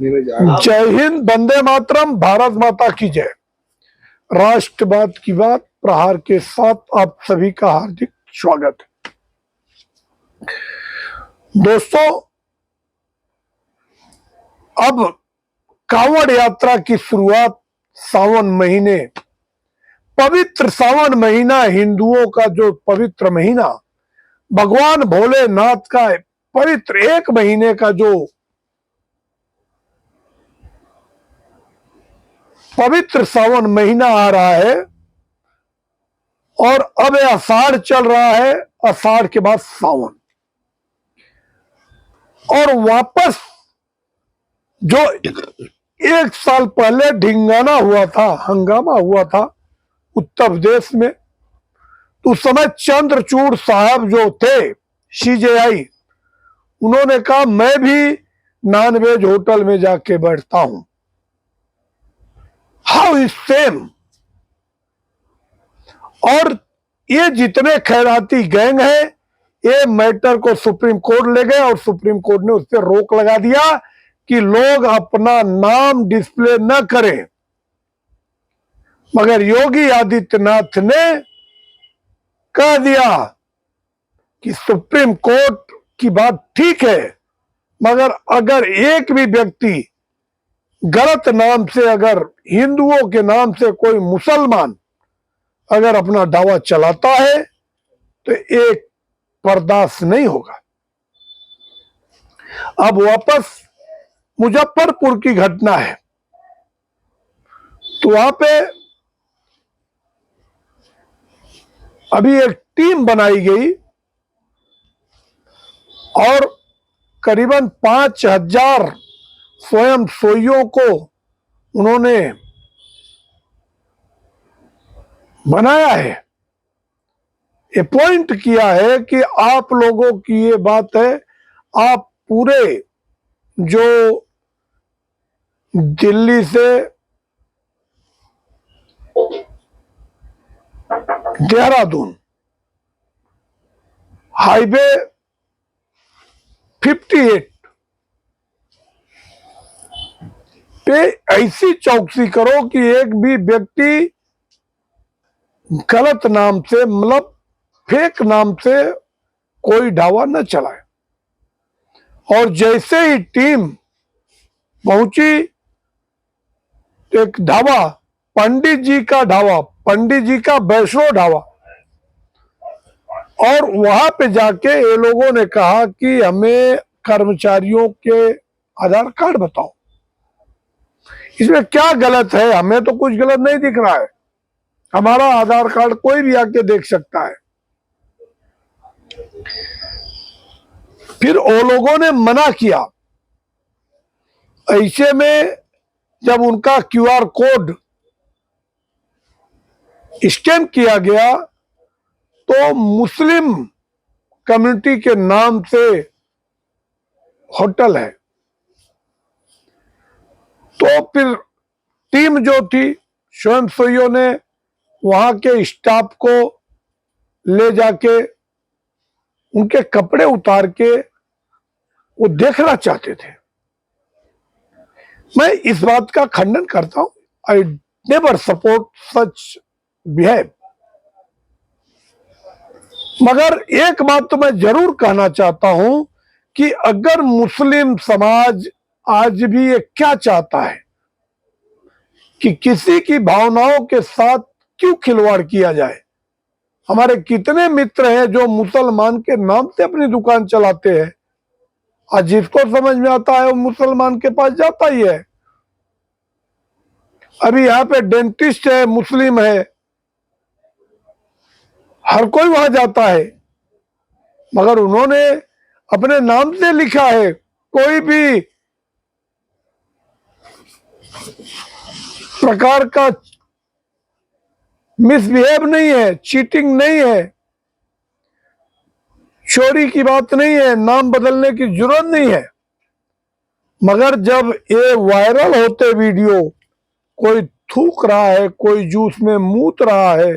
जय हिंद, वंदे मातरम, भारत माता की जय। राष्ट्रवाद की बात प्रहार के साथ आप सभी का हार्दिक स्वागत है। दोस्तों, अब कांवड़ यात्रा की शुरुआत सावन महीने, पवित्र सावन महीना, हिंदुओं का जो पवित्र महीना, भगवान भोलेनाथ का पवित्र एक महीने का जो पवित्र सावन महीना आ रहा है और अब आषाढ़ चल रहा है, आषाढ़ के बाद सावन, और वापस जो एक साल पहले ढिंगाना हुआ था, हंगामा हुआ था उत्तर प्रदेश में, तो उस समय चंद्रचूड़ साहब जो थे CJI, उन्होंने कहा मैं भी नॉनवेज होटल में जाके बैठता हूं। How is same. और ये जितने खैराती गैंग है, ये मैटर को सुप्रीम कोर्ट ले गए और सुप्रीम कोर्ट ने उस पर रोक लगा दिया कि लोग अपना नाम डिस्प्ले न करें। मगर योगी आदित्यनाथ ने कह दिया कि सुप्रीम कोर्ट की बात ठीक है, मगर अगर एक भी व्यक्ति गलत नाम से, अगर हिंदुओं के नाम से कोई मुसलमान अगर अपना दावा चलाता है तो एक बर्दाश्त नहीं होगा। अब वापस मुजफ्फरपुर की घटना है, तो वहां पे अभी एक टीम बनाई गई और करीबन 5000 स्वयंसेवियों को उन्होंने बनाया है, अपॉइंट किया है कि आप लोगों की ये बात है, आप पूरे जो दिल्ली से देहरादून हाईवे 58 पे ऐसी चौकसी करो कि एक भी व्यक्ति गलत नाम से, मतलब फेक नाम से कोई दावा न चलाए। और जैसे ही टीम पहुंची, एक ढाबा, पंडित जी का ढाबा, पंडित जी का वैष्णो ढाबा, और वहां पे जाके ये लोगों ने कहा कि हमें कर्मचारियों के आधार कार्ड बताओ, इसमें क्या गलत है, हमें तो कुछ गलत नहीं दिख रहा है, हमारा आधार कार्ड कोई भी आके देख सकता है। फिर वो लोगों ने मना किया। ऐसे में जब उनका QR कोड स्कैन किया गया तो मुस्लिम कम्युनिटी के नाम से होटल है, तो फिर टीम जो थी स्वयंसेवियों ने वहां के स्टाफ को ले जाके उनके कपड़े उतार के वो देखना चाहते थे। मैं इस बात का खंडन करता हूं। I never support such behave. मगर एक बात तो मैं जरूर कहना चाहता हूं कि अगर मुस्लिम समाज आज भी ये क्या चाहता है कि किसी की भावनाओं के साथ क्यों खिलवाड़ किया जाए। हमारे कितने मित्र हैं जो मुसलमान के नाम से अपनी दुकान चलाते हैं, आज जिसको समझ में आता है वो मुसलमान के पास जाता ही है। अभी यहाँ पे डेंटिस्ट है, मुस्लिम है, हर कोई वहां जाता है, मगर उन्होंने अपने नाम से लिखा है, कोई भी प्रकार का मिसबिहेव नहीं है, चीटिंग नहीं है, चोरी की बात नहीं है, नाम बदलने की जरूरत नहीं है। मगर जब ये वायरल होते वीडियो, कोई थूक रहा है, कोई जूस में मूत रहा है,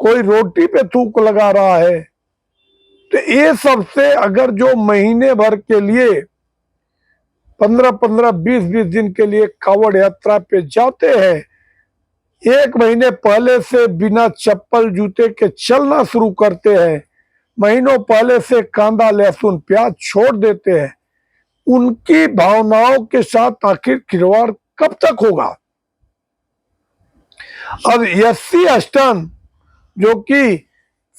कोई रोटी पे थूक लगा रहा है, तो ये सब से अगर जो महीने भर के लिए 15-15, 20-20 दिन के लिए कावड़ यात्रा पे जाते हैं, 1 महीने पहले से बिना चप्पल जूते के चलना शुरू करते हैं, महीनों पहले से कांदा लहसुन प्याज छोड़ देते हैं, उनकी भावनाओं के साथ आखिर खिलवाड़ कब तक होगा। अब एससी अष्टन जो कि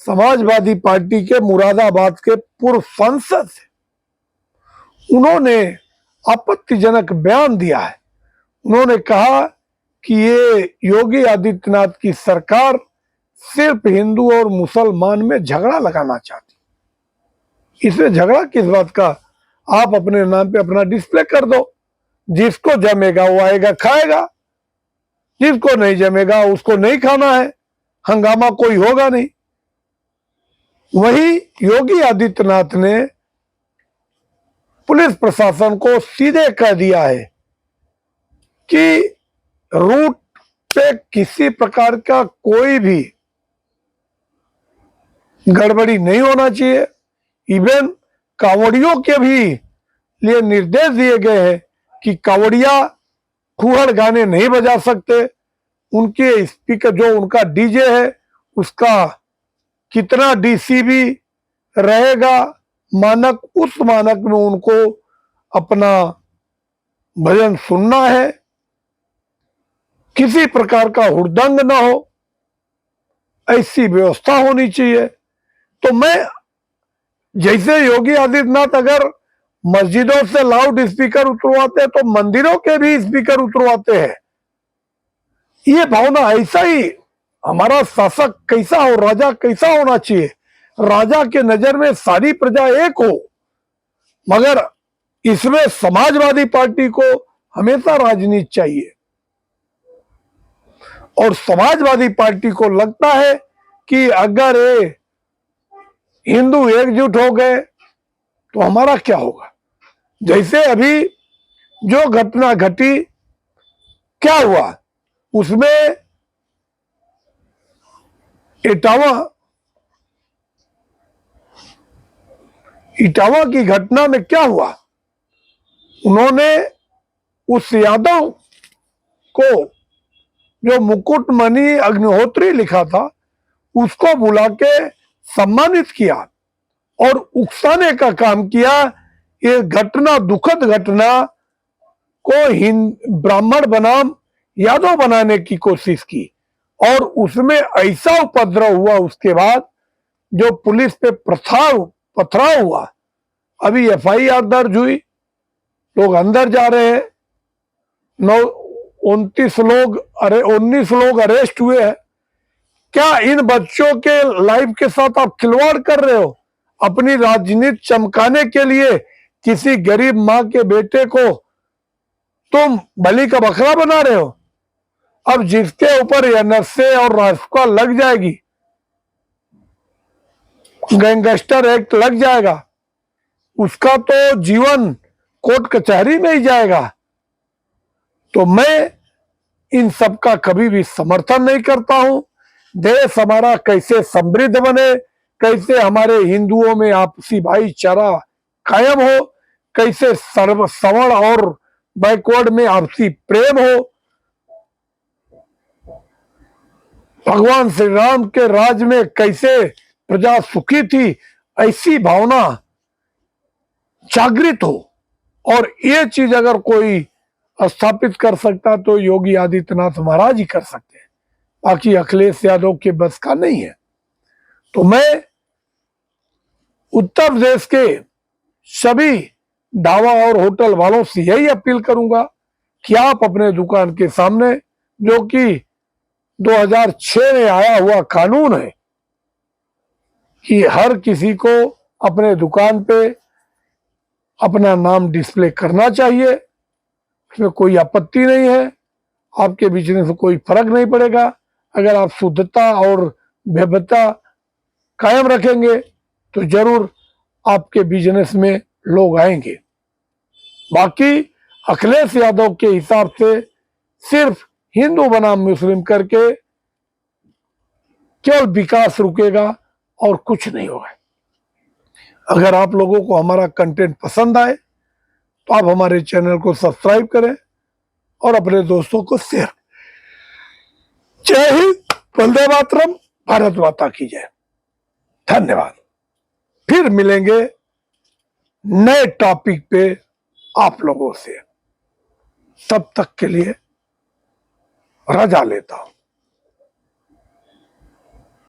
समाजवादी पार्टी के मुरादाबाद के पूर्व सांसद थे, उन्होंने आपत्तिजनक बयान दिया है। उन्होंने कहा कि ये योगी आदित्यनाथ की सरकार सिर्फ हिंदू और मुसलमान में झगड़ा लगाना चाहती। इसमें झगड़ा किस बात का, आप अपने नाम पे अपना डिस्प्ले कर दो, जिसको जमेगा वो आएगा खाएगा, जिसको नहीं जमेगा उसको नहीं खाना है, हंगामा कोई होगा नहीं। वही योगी आदित्यनाथ ने पुलिस प्रशासन को सीधे कह दिया है कि रूट पे किसी प्रकार का कोई भी गड़बड़ी नहीं होना चाहिए। इवन कांवड़ियों के भी लिए निर्देश दिए गए हैं कि कांवड़िया फूहड़ गाने नहीं बजा सकते, उनके स्पीकर जो उनका डीजे है उसका कितना डीसीबी रहेगा मानक, उस मानक में उनको अपना भजन सुनना है, किसी प्रकार का हुड़दंग ना हो, ऐसी व्यवस्था होनी चाहिए। तो मैं जैसे योगी आदित्यनाथ अगर मस्जिदों से लाउड स्पीकर उतरवाते हैं तो मंदिरों के भी स्पीकर उतरवाते हैं। ये भावना ऐसा ही हमारा शासक कैसा हो, राजा कैसा होना चाहिए, राजा के नजर में सारी प्रजा एक हो, मगर इसमें समाजवादी पार्टी को हमेशा राजनीति चाहिए। और समाजवादी पार्टी को लगता है कि अगर ये हिंदू एकजुट हो गए तो हमारा क्या होगा। जैसे अभी जो घटना घटी, क्या हुआ उसमें, इटावा की घटना में क्या हुआ, उन्होंने उस यादव को जो मुकुटमणि अग्निहोत्री लिखा था उसको बुला के सम्मानित किया और उकसाने का काम किया। ये घटना, दुखद घटना को ब्राह्मण बनाम यादव बनाने की कोशिश की और उसमें ऐसा उपद्रव हुआ उसके बाद जो पुलिस पे पथराव हुआ। अभी एफआईआर दर्ज हुई, लोग अंदर जा रहे हैं, 19 लोग अरेस्ट हुए हैं। क्या इन बच्चों के लाइफ के साथ आप खिलवाड़ कर रहे हो? अपनी राजनीति चमकाने के लिए किसी गरीब मां के बेटे को तुम बलि का बकरा बना रहे हो। अब जिसके ऊपर एनएसए और रासुका लग जाएगी, गैंगस्टर एक्ट लग जाएगा, उसका तो जीवन कोर्ट कचहरी में ही जाएगा। तो मैं इन सब का कभी भी समर्थन नहीं करता हूं। देश हमारा कैसे समृद्ध बने, कैसे हमारे हिंदुओं में आपसी भाईचारा कायम हो, कैसे सर्व सवर्ण और बैकवर्ड में आपसी प्रेम हो, भगवान श्री राम के राज में कैसे प्रजा सुखी थी, ऐसी भावना जागृत हो। और ये चीज अगर कोई स्थापित कर सकता तो योगी आदित्यनाथ महाराज ही कर सकते हैं, बाकी अखिलेश यादव के बस का नहीं है। तो मैं उत्तर प्रदेश के सभी ढाबा और होटल वालों से यही अपील करूंगा कि आप अपने दुकान के सामने, जो कि 2006 में आया हुआ कानून है कि हर किसी को अपने दुकान पे अपना नाम डिस्प्ले करना चाहिए, उसमें कोई आपत्ति नहीं है, आपके बिजनेस में कोई फर्क नहीं पड़ेगा। अगर आप शुद्धता और भव्यता कायम रखेंगे तो जरूर आपके बिजनेस में लोग आएंगे। बाकी अखिलेश यादव के हिसाब से सिर्फ हिंदू बनाम मुस्लिम करके केवल विकास रुकेगा और कुछ नहीं होगा। अगर आप लोगों को हमारा कंटेंट पसंद आए तो आप हमारे चैनल को सब्सक्राइब करें और अपने दोस्तों को शेयर। जय हिंद, वंदे मातरम, भारत माता की जय। धन्यवाद। फिर मिलेंगे नए टॉपिक पे आप लोगों से। तब तक के लिए रजा लेता हूं।